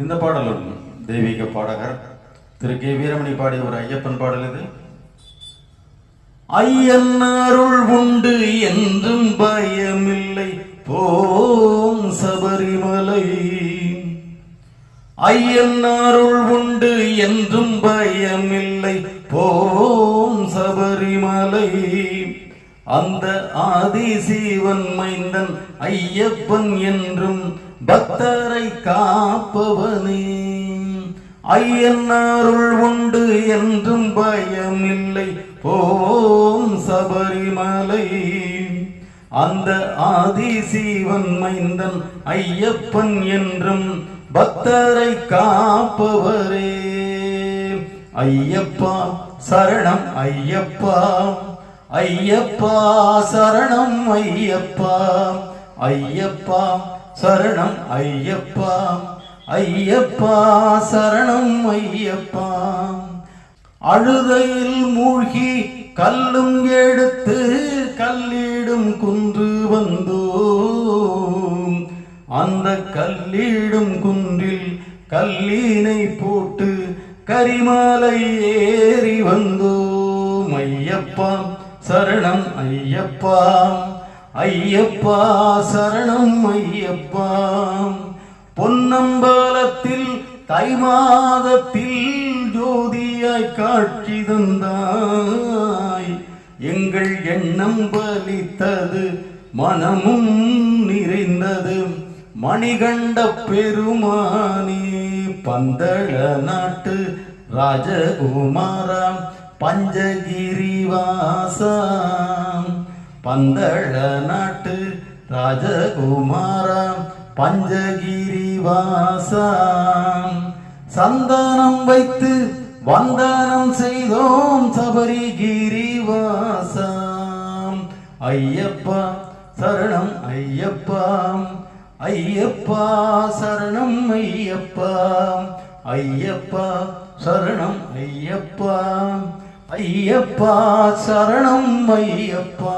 இந்த பாடலும் தெய்வீக பாடகர் திரு கே வீரமணி பாடிய ஒரு ஐயப்பன் பாடல் இது. ஐயன் அருள் உண்டு என்றும் பயமில்லை போம் சபரிமலை. ஐயன் அருள் உண்டு என்றும் பயமில்லை போம் சபரிமலை. அந்த ஆதிசிவன் மைந்தன் ஐயப்பன் என்றும் பக்தரை காப்பவனே. ஐயன் அருள் உண்டு என்றும் பயமில்லை போம் சபரிமலை. அந்த ஆதிசிவன் மைந்தன் ஐயப்பன் என்றும் பக்தரை காப்பவரே. ஐயப்பா சரணம் ஐயப்பா, ஐயப்பா சரணம் ஐயப்பா, ஐயப்பா சரணம் ஐயப்பா, ஐயப்பா சரணம் ஐயப்பா. அழுதையில் மூழ்கி கல்லும் எடுத்து கல்லிடும் குன்று வந்தோம். அந்த கல்லிடும் குன்றில் கல்லினை போட்டு கரிமலை ஏறி வந்தோம். ஐயப்பா சரணம் ஐயப்பா, ஐயப்பா சரணம் ஐயப்பா. பொன்னம்பலத்தில் தை மாதத்தில் ஜோதியாய் காட்சி தந்தாய். எங்கள் எண்ணம் பலித்தது மனமும் நிறைந்தது மணிகண்ட பெருமானே. பந்தள நாட்டு ராஜகுமாரா பஞ்சகிரிவாசா, பந்தள நாட்டு ராஜகுமாரா பஞ்சகிரிவாசா. சந்தானம் வைத்து வந்தனம் செய்தோம் சபரிகிரிவாசா. ஐயப்பா சரணம் ஐயப்பா, ஐயப்பா சரணம் ஐயப்பா, ஐயப்பா சரணம் ஐயப்பா, ஐயப்பா சரணம் ஐயப்பா.